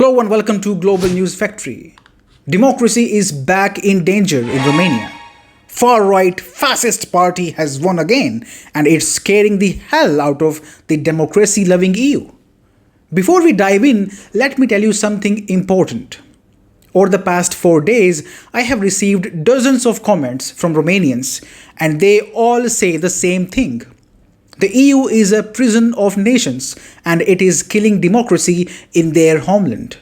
Hello and welcome to Global News Factory. Democracy is back in danger in Romania. Far-right fascist party has won again and it's scaring the hell out of the democracy-loving EU. Before we dive in, let me tell you something important. Over the past 4 days, I have received dozens of comments from Romanians and they all say the same thing. The EU is a prison of nations and it is killing democracy in their homeland.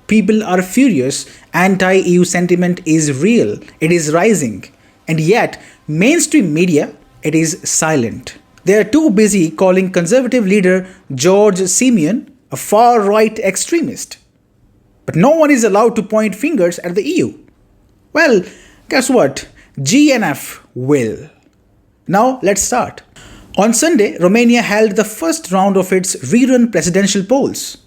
People are furious, anti-EU sentiment is real, it is rising, and yet mainstream media, it is silent. They are too busy calling conservative leader George Simion a far-right extremist. But no one is allowed to point fingers at the EU. Well, guess what? GNF will. Now let's start. On Sunday, Romania held the first round of its rerun presidential polls.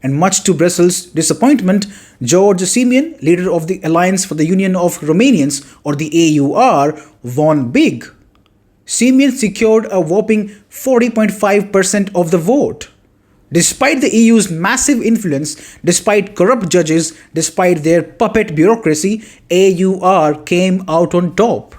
And much to Brussels' disappointment, George Simion, leader of the Alliance for the Union of Romanians or the AUR, won big. Simion secured a whopping 40.5% of the vote. Despite the EU's massive influence, despite corrupt judges, despite their puppet bureaucracy, AUR came out on top.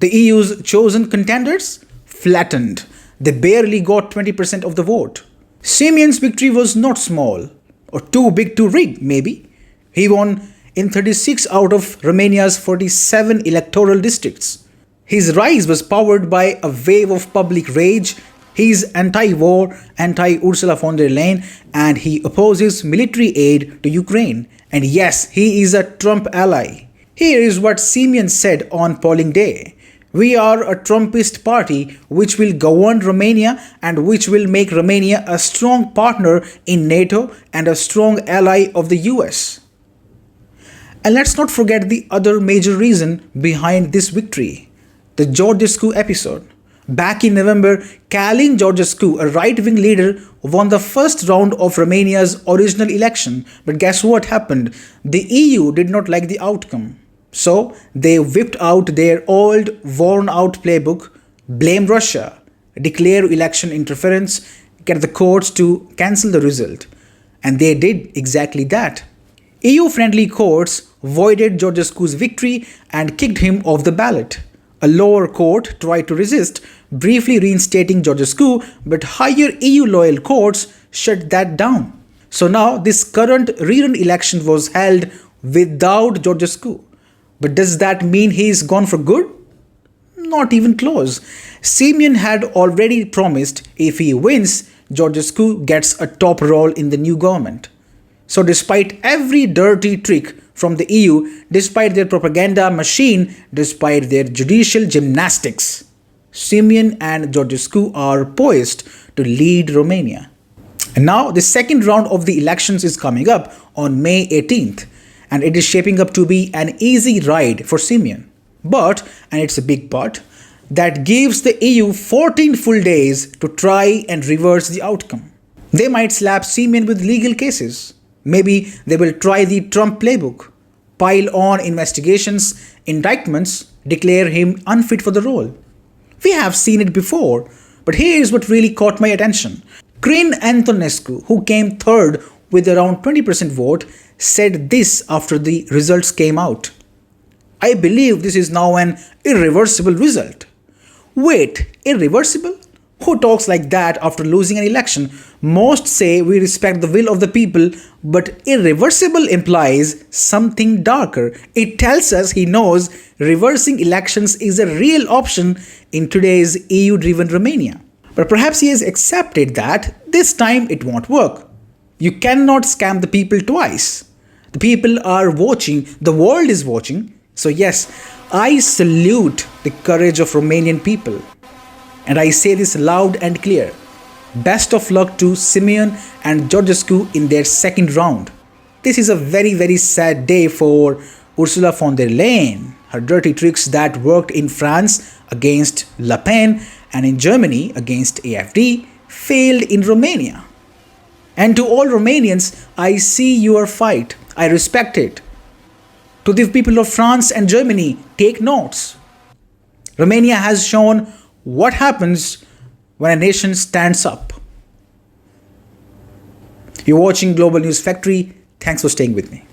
The EU's chosen contenders? Flattened. They barely got 20% of the vote. Simion's victory was not small, or too big to rig, maybe. He won in 36 out of Romania's 47 electoral districts. His rise was powered by a wave of public rage. He is anti-war, anti-Ursula von der Leyen, and he opposes military aid to Ukraine. And yes, he is a Trump ally. Here is what Simion said on polling day. We are a Trumpist party which will govern Romania and which will make Romania a strong partner in NATO and a strong ally of the US. And let's not forget the other major reason behind this victory, the Georgescu episode. Back in November, Călin Georgescu, a right-wing leader, won the first round of Romania's original election. But guess what happened? The EU did not like the outcome. So they whipped out their old, worn-out playbook, blame Russia, declare election interference, get the courts to cancel the result. And they did exactly that. EU-friendly courts voided Georgescu's victory and kicked him off the ballot. A lower court tried to resist, briefly reinstating Georgescu, but higher EU-loyal courts shut that down. So now this current rerun election was held without Georgescu. But does that mean he is gone for good? Not even close. Simion had already promised if he wins, Georgescu gets a top role in the new government. So despite every dirty trick from the EU, despite their propaganda machine, despite their judicial gymnastics, Simion and Georgescu are poised to lead Romania. And now the second round of the elections is coming up on May 18th. And it is shaping up to be an easy ride for Simion. But, and it's a big but, that gives the EU 14 full days to try and reverse the outcome. They might slap Simion with legal cases. Maybe they will try the Trump playbook, pile on investigations, indictments, declare him unfit for the role. We have seen it before, but here is what really caught my attention. Kina Antonescu, who came third with around 20% vote, said this after the results came out. I believe this is now an irreversible result. Wait, irreversible? Who talks like that after losing an election? Most say we respect the will of the people, but irreversible implies something darker. It tells us he knows reversing elections is a real option in today's EU-driven Romania. But perhaps he has accepted that this time it won't work. You cannot scam the people twice. The people are watching, the world is watching. So yes, I salute the courage of Romanian people. And I say this loud and clear. Best of luck to Simion and Georgescu in their second round. This is a very, very sad day for Ursula von der Leyen. Her dirty tricks that worked in France against Le Pen and in Germany against AfD failed in Romania. And to all Romanians, I see your fight. I respect it. To the people of France and Germany, take notes. Romania has shown what happens when a nation stands up. You're watching Global News Factory. Thanks for staying with me.